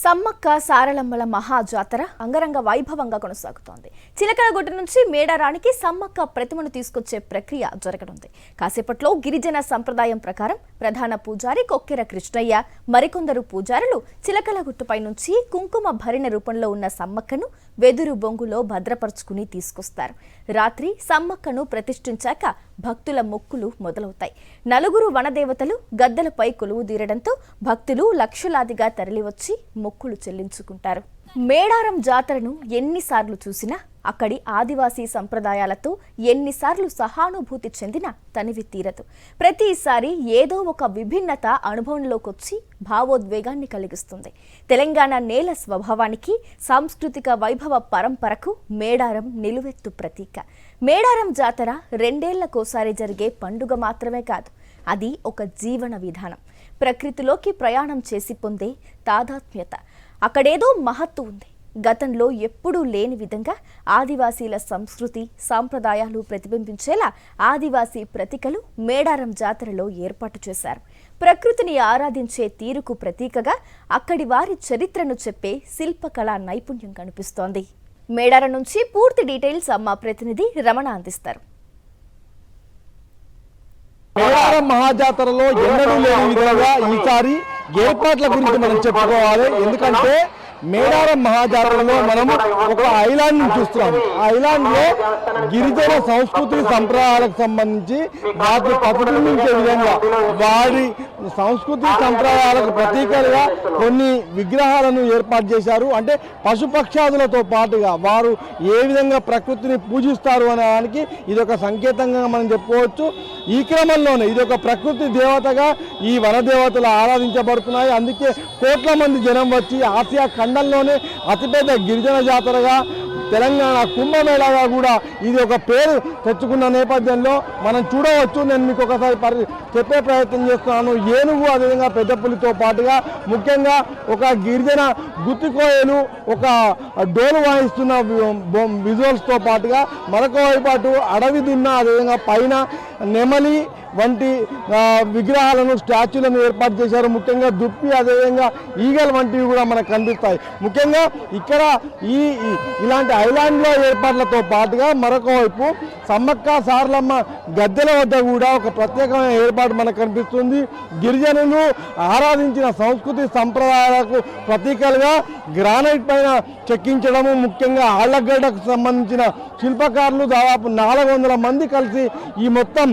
సమ్మక్క సారలమ్మల మహాజాతర అంగరంగ వైభవంగా కొనసాగుతోంది. చిలకలగుట్ట నుంచి మేడారానికి సమ్మక్క ప్రతిమను తీసుకొచ్చే ప్రక్రియ జరగనుంది. కాసేపట్లో గిరిజన సంప్రదాయం ప్రకారం ప్రధాన పూజారి కొక్కెర కృష్ణయ్య మరికొందరు పూజారులు చిలకలగుట్టపై నుంచి కుంకుమ భరిణ రూపంలో ఉన్న సమ్మక్కను వెదురు బొంగులో భద్రపరుచుకుని తీసుకొస్తారు. రాత్రి సమ్మక్కను ప్రతిష్ఠించాక భక్తుల మొక్కులు మొదలవుతాయి. నలుగురు వనదేవతలు గద్దెలపై కొలువుదీరడంతో భక్తులు లక్షలాదిగా తరలివచ్చి మొక్కులు చెల్లించుకుంటారు. మేడారం జాతరను ఎన్నిసార్లు చూసినా అక్కడి ఆదివాసీ సంప్రదాయాలతో ఎన్నిసార్లు సహానుభూతి చెందినా తనివి తీరదు. ప్రతిసారి ఏదో ఒక విభిన్నత అనుభవంలోకొచ్చి భావోద్వేగాన్ని కలిగిస్తుంది. తెలంగాణ నేల స్వభావానికి సాంస్కృతిక వైభవ పరంపరకు మేడారం నిలువెత్తు ప్రతీక. మేడారం జాతర 2 ఏళ్లకోసారి జరిగే పండుగ మాత్రమే కాదు, అది ఒక జీవన విధానం. ప్రకృతిలోకి ప్రయాణం చేసి పొందే తాదాత్మ్యత. అక్కడేదో మహత్తు ఉంది. గతంలో ఎప్పుడూ లేని విధంగా ఆదివాసీల సంస్కృతి సాంప్రదాయాలు ప్రతిబింబించేలా ఆదివాసీ ప్రతీకలు మేడారం జాతరలో ఏర్పాటు చేశారు. ప్రకృతిని ఆరాధించే తీరుకు ప్రతీకగా అక్కడి వారి చరిత్రను చెప్పే శిల్పకళా నైపుణ్యం కనిపిస్తోంది. మేడారం నుంచి పూర్తి డీటెయిల్స్ మా ప్రతినిధి రమణ అందిస్తారు. మేడారం మహాజాతరలో ఎన్నడూ లేని విధంగా ఈసారి ఏర్పాట్ల గురించి మనం చెప్పుకోవాలి. ఎందుకంటే మేడారం మహాజాతరలో మనము ఒక ఐలాండ్ ని చూస్తున్నాము. ఆ ఐలాండ్ లో గిరిజన సంస్కృతి సంప్రదాయాలకు సంబంధించి వాటిని ప్రతిబింబించే విధంగా వారి సంస్కృతి సంప్రదాయాలకు ప్రతీకలుగా కొన్ని విగ్రహాలను ఏర్పాటు చేశారు. అంటే పశుపక్షాదులతో పాటుగా వారు ఏ విధంగా ప్రకృతిని పూజిస్తారు అనే దానికి ఇది ఒక సంకేతంగా మనం చెప్పుకోవచ్చు. ఈ క్రమంలోనే ఇది ఒక ప్రకృతి దేవతగా ఈ వనదేవతలు ఆరాధించబడుతున్నాయి. అందుకే కోట్ల మంది జనం వచ్చి ఆసియా ఖండంలోనే అతిపెద్ద గిరిజన జాతరగా తెలంగాణ కుంభమేళాగా కూడా ఇది ఒక పేరు తెచ్చుకున్న నేపథ్యంలో మనం చూడవచ్చు. నేను మీకు ఒకసారి చెప్పే ప్రయత్నం చేస్తున్నాను. ఏనుగు అదేవిధంగా పెద్ద పులితో పాటుగా ముఖ్యంగా ఒక గిరిజన గుత్తికోయలు ఒక డోలు వాయిస్తున్న విజువల్స్తో పాటుగా మరొక వైపు అడవి దున్న అదేవిధంగా పైన నెమలి వంటి విగ్రహాలను స్టాచ్యూలను ఏర్పాటు చేశారు. ముఖ్యంగా దుప్పి అదేవిధంగా ఈగల్ వంటివి కూడా మనకు కనిపిస్తాయి. ముఖ్యంగా ఇక్కడ ఇలాంటి ఐలాండ్లో ఏర్పాట్లతో పాటుగా మరొక వైపు సమ్మక్క సారలమ్మ గద్దెల వద్ద కూడా ఒక ప్రత్యేకమైన ఏర్పాటు మనకు కనిపిస్తుంది. గిరిజనులు ఆరాధించిన సంస్కృతి సంప్రదాయాలకు ప్రతీకలుగా గ్రానైట్ పైన చెక్కించడము, ముఖ్యంగా ఆళ్లగడ్డకు సంబంధించిన శిల్పకారులు దాదాపు 400 మంది కలిసి ఈ మొత్తం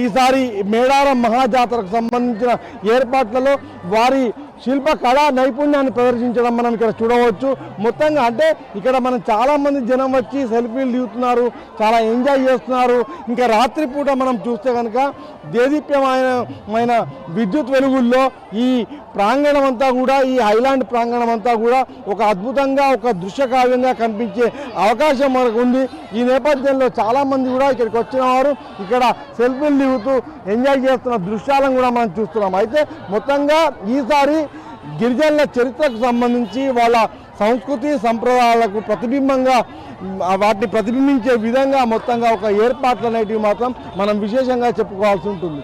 ఈసారి మేడారం మహాజాతరకు సంబంధించిన ఏర్పాట్లలో వారి శిల్ప కళా నైపుణ్యాన్ని ప్రదర్శించడం మనం ఇక్కడ చూడవచ్చు. మొత్తంగా అంటే ఇక్కడ మనం చాలామంది జనం వచ్చి సెల్ఫీలు దిగుతున్నారు, చాలా ఎంజాయ్ చేస్తున్నారు. ఇంకా రాత్రిపూట మనం చూస్తే కనుక దేదీప్యమైన విద్యుత్ వెలుగుల్లో ఈ ప్రాంగణం అంతా కూడా ఈ ఐలాండ్ ప్రాంగణం అంతా కూడా ఒక అద్భుతంగా ఒక దృశ్యకావ్యంగా కనిపించే అవకాశం మనకు ఉంది. ఈ నేపథ్యంలో చాలామంది కూడా ఇక్కడికి వచ్చిన వారు ఇక్కడ సెల్ఫీలు దిగుతూ ఎంజాయ్ చేస్తున్న దృశ్యాలను కూడా మనం చూస్తున్నాం. అయితే మొత్తంగా ఈసారి గిరిజనుల చరిత్రకు సంబంధించి వాళ్ళ సంస్కృతి సంప్రదాయాలకు ప్రతిబింబంగా వాటిని ప్రతిబింబించే విధంగా మొత్తంగా ఒక ఏర్పాట్లు అనేటివి మాత్రం మనం విశేషంగా చెప్పుకోవాల్సి ఉంటుంది.